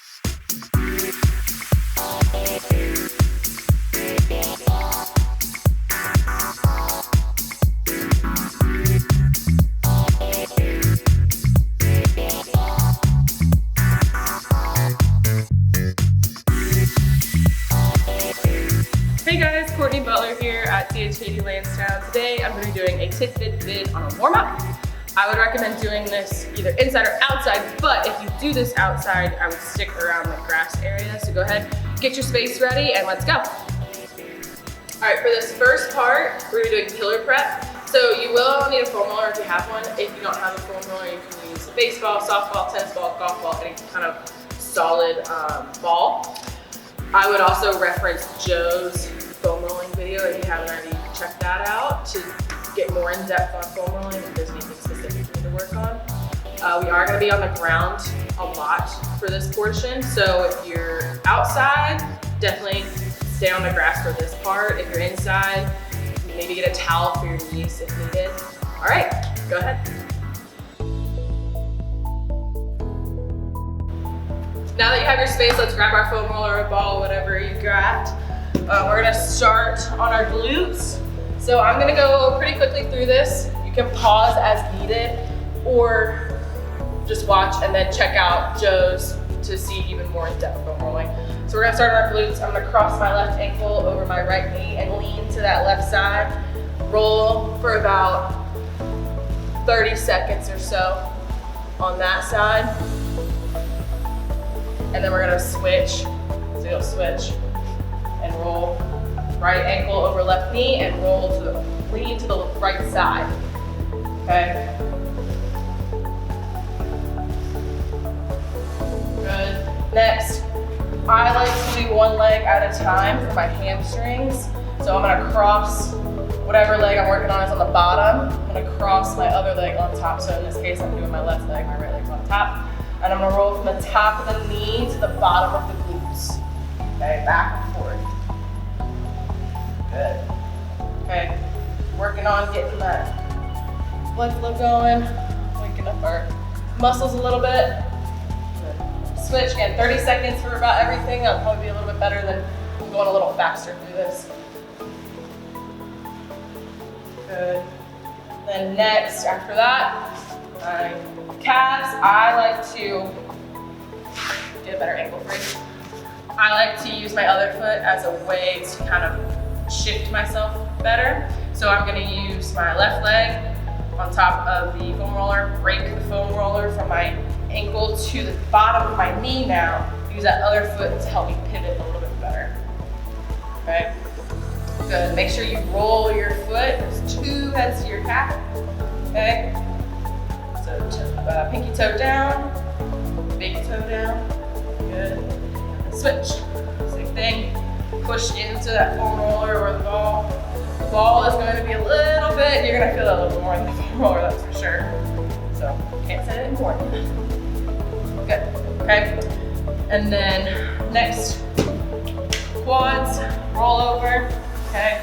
Hey guys, Courtney Butler here at CHKD Lansdowne. Today I'm going to be doing a tit-fit vid on a warm-up. I would recommend doing this either inside or outside, but if you do this outside, I would stick around the grass area. So go ahead, get your space ready, and let's go. All right, for this first part, we're going to be doing pillar prep. So you will need a foam roller if you have one. If you don't have a foam roller, you can use a baseball, softball, tennis ball, golf ball, any kind of solid ball. I would also reference Joe's foam rolling video if you haven't already checked that out to get more in depth on foam rolling if there's anything specific to work on. We are going to be on the ground a lot for this portion, so if you're outside, definitely stay on the grass for this part. If you're inside, maybe get a towel for your knees if needed. All right, go ahead. Now that you have your space, let's grab our foam roller or ball, whatever you got. We're gonna start on our glutes. So I'm gonna go pretty quickly through this. You can pause as needed or just watch and then check out Joe's to see even more in-depth foam rolling. So we're gonna start on our glutes. I'm gonna cross my left ankle over my right knee and lean to that left side. Roll for about 30 seconds or so on that side. And then we're gonna switch. So you'll switch and roll right ankle over left knee and roll to the, lean to the right side, okay? Good. Next, I like to do one leg at a time for my hamstrings. So I'm gonna cross whatever leg I'm working on is on the bottom. I'm gonna cross my other leg on top. So in this case, I'm doing my left leg, my right leg's on top. And I'm gonna roll from the top of the knee to the bottom of the glutes. Okay, back and forth. Good. Okay, working on getting that blood flow going, waking up our muscles a little bit. Good. Switch again, 30 seconds for about everything. That'll probably be a little bit better than going a little faster through this. Good. Then next, after that, calves, I like to get a better angle for you. I like to use my other foot as a way to kind of shift myself better. So I'm gonna use my left leg on top of the foam roller, break the foam roller from my ankle to the bottom of my knee now. Use that other foot to help me pivot a little bit better. Okay, good. Make sure you roll your foot. There's two heads to your calf. Okay. So pinky toe down, big toe down, good. Switch, same thing. Push into that foam roller or the ball. The ball is going to be a little bit, you're going to feel it a little more in the foam roller, that's for sure. So can't set it more. Good, okay. And then next, quads, roll over, okay.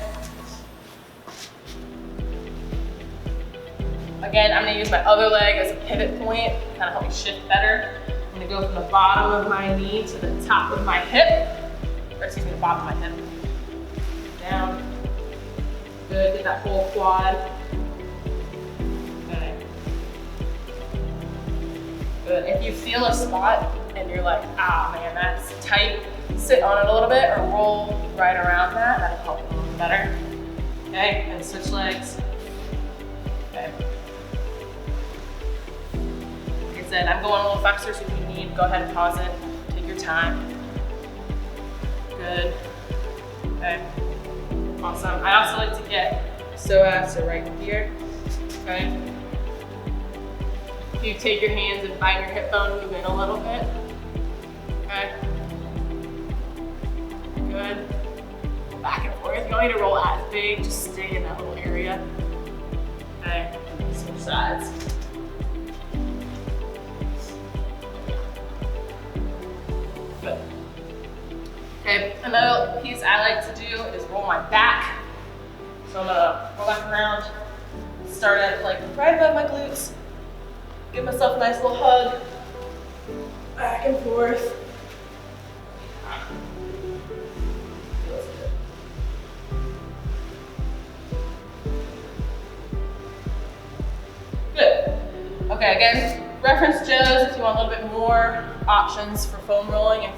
Again, I'm gonna use my other leg as a pivot point, kind of help me shift better. I'm gonna go from the bottom of my knee to the top of my hip, or excuse me, the bottom of my hip. Down. Good, get that whole quad. Okay. Good, if you feel a spot and you're like, ah man, that's tight, sit on it a little bit or roll right around that. That'll help a little better. Okay, and switch legs. Okay. I'm going a little faster, so if you need, go ahead and pause it. Take your time. Good. Okay. Awesome. I also like to get psoas right here. Okay. If you take your hands and bind your hip bone, move in a little bit. Okay. Good. Back and forth. You don't need to roll as big, just stay in that little area. Okay. Switch sides. Good. Okay, another piece I like to do is roll my back. So I'm gonna roll back around, start at like right above my glutes, give myself a nice little hug, back and forth. Okay, again, reference Joe's if you want a little bit more options for foam rolling. If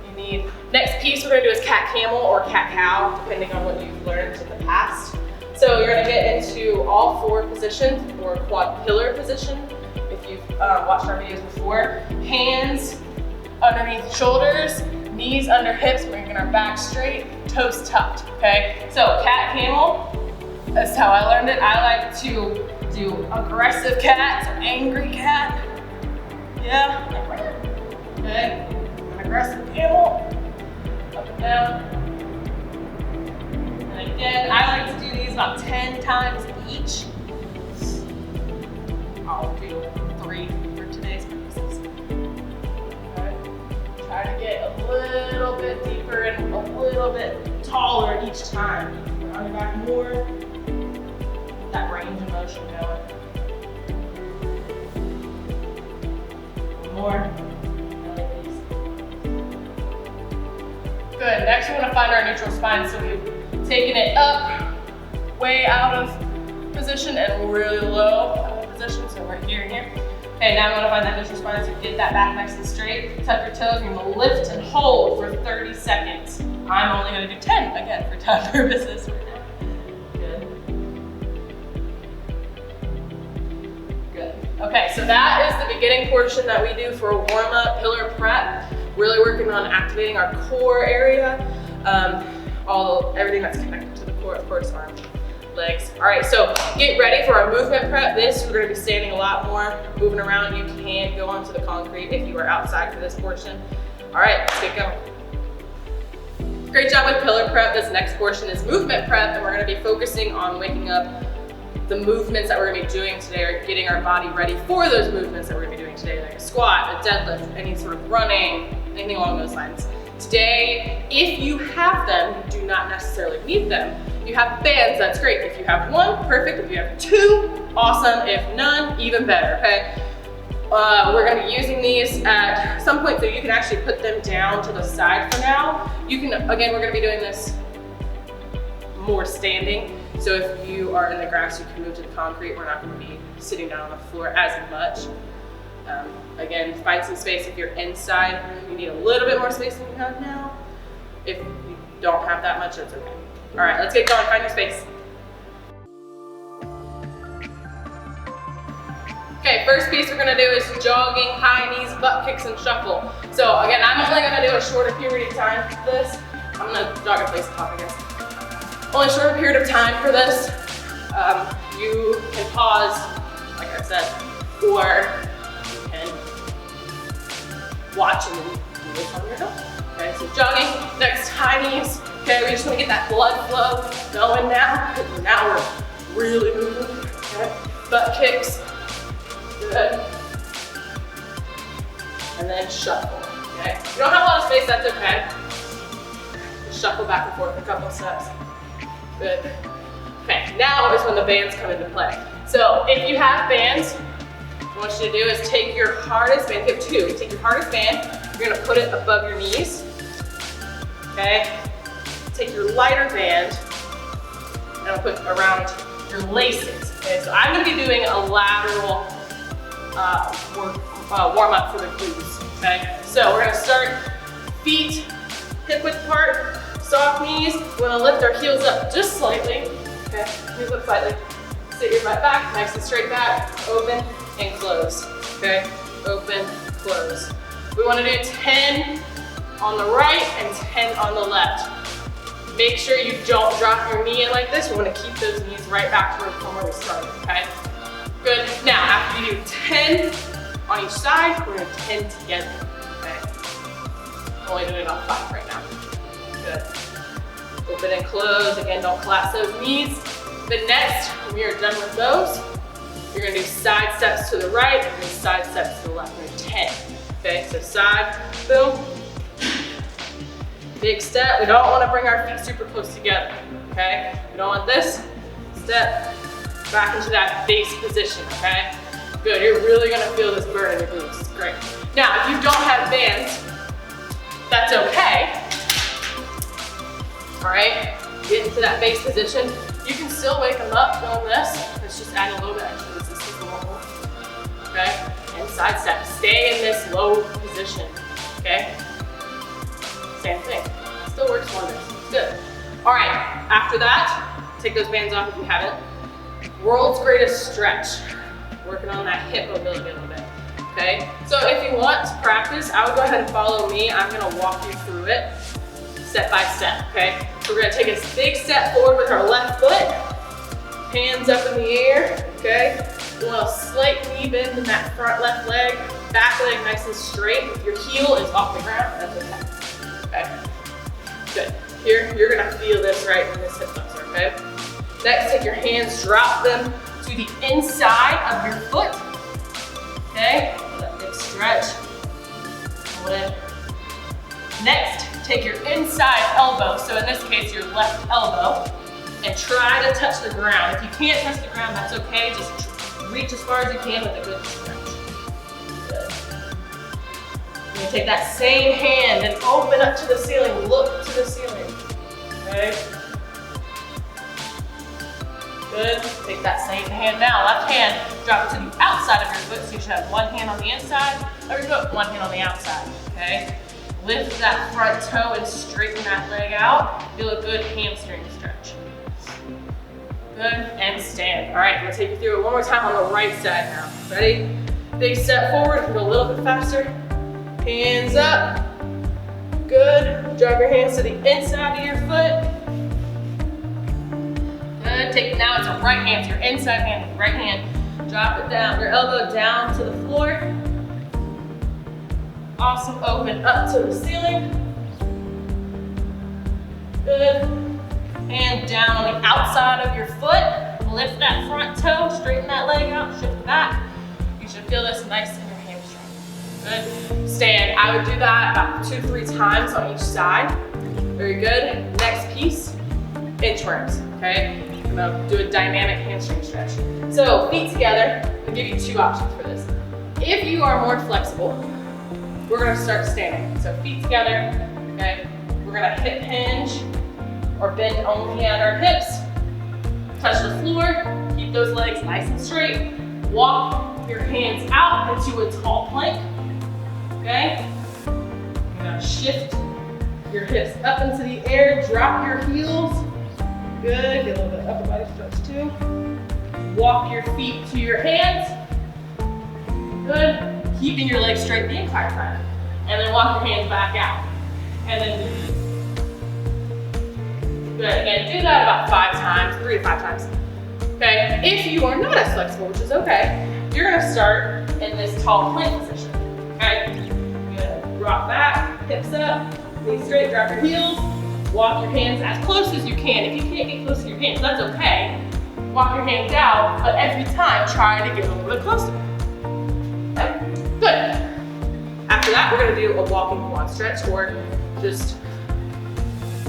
you need. Next piece we're gonna do is cat camel or cat cow, depending on what you've learned in the past. So you're gonna get into all four positions or quad pillar position. If you've watched our videos before, hands underneath shoulders, knees under hips, bringing our back straight, toes tucked, okay? So cat camel, that's how I learned it. I like to do aggressive cat, so angry cat. Yeah, okay. An aggressive camel, up and down. And again, I like to do these about 10 times each. I'll do 3 for today's purposes. Okay. Try to get a little bit deeper and a little bit taller each time. Put on your back more. That range of motion going. One more. I like these. Good. Next, we're going to find our neutral spine. So we've taken it up, way out of position, and really low out of position. So right here and here. Okay, now I'm going to find that neutral spine. So get that back nice and straight. Tuck your toes. You're going to lift and hold for 30 seconds. I'm only going to do 10 again for time purposes. Okay, so that is the beginning portion that we do for a warm-up pillar prep. Really working on activating our core area, everything that's connected to the core, of course, arms, legs. All right, so get ready for our movement prep. We're gonna be standing a lot more, moving around. You can go onto the concrete if you are outside for this portion. All right, let's get going. Great job with pillar prep. This next portion is movement prep, and we're gonna be focusing on waking up the movements that we're gonna be doing today, or getting our body ready for those movements that we're gonna be doing today, like a squat, a deadlift, any sort of running, anything along those lines. Today, if you have them, you do not necessarily need them. If you have bands, that's great. If you have one, perfect. If you have 2, awesome. If none, even better, okay? We're gonna be using these at some point, so you can actually put them down to the side for now. You can, again, we're gonna be doing this more standing. So if you are in the grass, you can move to the concrete. We're not going to be sitting down on the floor as much. Again, find some space. If you're inside, you need a little bit more space than you have now. If you don't have that much, that's okay. All right, let's get going. Find your space. Okay, first piece we're going to do is jogging, high knees, butt kicks, and shuffle. So again, I'm only going to do a shorter period of time for this. I'm going to jog in place and talk, I guess. Only a short period of time for this. You can pause, like I said, or you can watch and then do it on your own. Okay, so jogging, next high knees. Okay, we just want to get that blood flow going now, because now we're really moving. Okay, butt kicks, good. And then shuffle. Okay, if you don't have a lot of space, that's okay. Just shuffle back and forth a couple steps. Good. Okay, now is when the bands come into play. So if you have bands, what I want you to do is take your hardest band, you have 2, take your hardest band, you're gonna put it above your knees, okay? Take your lighter band, and I'll put around your laces, okay? So I'm gonna be doing a lateral warm up for the glutes, okay? So we're gonna start feet hip width apart, soft knees. We're gonna lift our heels up just slightly. Okay, heels up slightly. Sit your butt back, nice and straight back. Open and close. Okay, open, close. We wanna do 10 on the right and 10 on the left. Make sure you don't drop your knee in like this. We wanna keep those knees right back to where we started, okay? Good, now after you do 10 on each side, we're gonna 10 together, okay? Only doing about 5 right now. Good. Open and close. Again, don't collapse those knees. Then next, when you're done with those, you're gonna do side steps to the right and then side steps to the left. We're gonna 10. Okay, so side, boom. Big step. We don't wanna bring our feet super close together. Okay? We don't want this. Step back into that base position, okay? Good, you're really gonna feel this burn in your glutes. It's great. Now, if you don't have bands, that's okay. All right, get into that base position. You can still wake them up doing this. Let's just add a little bit extra resistance. okay? And side step. Stay in this low position, okay? Same thing. Still works wonders. Good. All right, after that, take those bands off if you haven't. World's greatest stretch. Working on that hip mobility a little bit, okay? So if you want to practice, I would go ahead and follow me. I'm gonna walk you through it step by step, okay? So we're gonna take a big step forward with our left foot, hands up in the air, okay? You want a slight knee bend in that front left leg, back leg nice and straight. If your heel is off the ground, that's okay, okay? Good. Here, you're gonna feel this right in this hip flexor, okay? Next, take your hands, drop them to the inside of your foot, okay? That big stretch. Hold it. Next, take your inside elbow, so in this case, your left elbow, and try to touch the ground. If you can't touch the ground, that's okay. Just reach as far as you can with a good stretch. Good. You're gonna take that same hand and open up to the ceiling, look to the ceiling, okay? Good. Take that same hand now. Left hand, drop it to the outside of your foot. So you should have one hand on the inside of your foot, one hand on the outside. Okay? Lift that front toe and straighten that leg out. Feel a good hamstring stretch. Good. And stand. All right, I'm gonna take you through it one more time on the right side now. Ready? Big step forward. Go a little bit faster. Hands up. Good. Drop your hands to the inside of your foot. Good. Take it now, it's a right hand, so your inside hand, right hand. Drop it down, your elbow down to the floor. Awesome, open up to the ceiling. Good. Hand down on the outside of your foot. Lift that front toe, straighten that leg out, shift back. You should feel this nice in your hamstring. Good. Stand, I would do that about 2 to 3 times on each side. Very good. Next piece, inchworms, okay? I'm gonna do a dynamic hamstring stretch. So feet together, I'll give you 2 options for this. If you are more flexible, we're gonna start standing. So feet together, okay? We're gonna hip hinge or bend only at our hips. Touch the floor, keep those legs nice and straight. Walk your hands out into a tall plank, okay? You're gonna shift your hips up into the air, drop your heels. Good, get a little bit of upper body stretch too. Walk your feet to your hands. Good, keeping your legs straight the entire time. And then walk your hands back out. And then, good, again, do that about 5 times, 3 to 5 times. Okay, if you are not as flexible, which is okay, you're gonna start in this tall plank position, okay? You're gonna rock back, hips up, knees straight, drop your heels. Walk your hands as close as you can. If you can't get close to your hands, that's okay. Walk your hands out, but every time try to get a little bit closer. Okay? Good. After that, we're gonna do a walking quad stretch, or just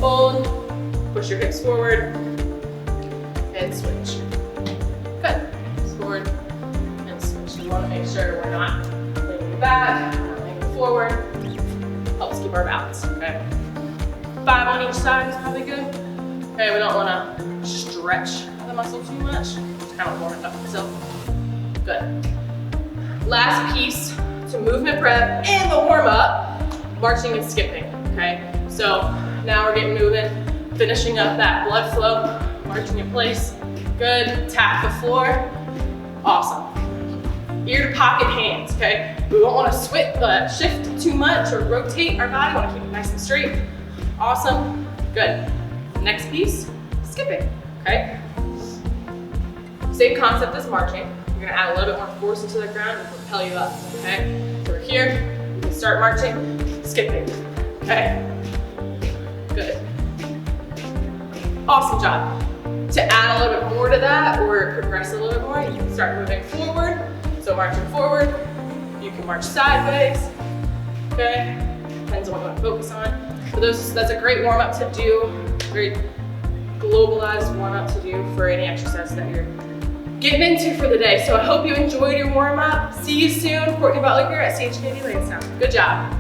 hold, push your hips forward, and switch. Good. Forward and switch. You wanna make sure we're not leaning back, we're not leaning forward. Helps keep our balance, okay? 5 on each side is probably good. Okay, we don't want to stretch the muscle too much. Just kind of warm it up itself. Good. Last piece to movement prep and the warm up, marching and skipping, okay? So now we're getting moving, finishing up that blood flow, marching in place. Good, tap the floor. Awesome. Ear to pocket hands, okay? We won't want to shift too much or rotate our body. We want to keep it nice and straight. Awesome, good. Next piece, skipping, okay? Same concept as marching. You're gonna add a little bit more force into the ground and propel you up, okay? So we're here, you can start marching, skipping, okay? Good. Awesome job. To add a little bit more to that or progress a little bit more, you can start moving forward. So marching forward, you can march sideways, okay? Depends on what you want to focus on. But that's a great warm up to do, great globalized warm up to do for any exercise that you're getting into for the day. So I hope you enjoyed your warm up. See you soon. Courtney Butler here at CHKD Lanestown. Good job.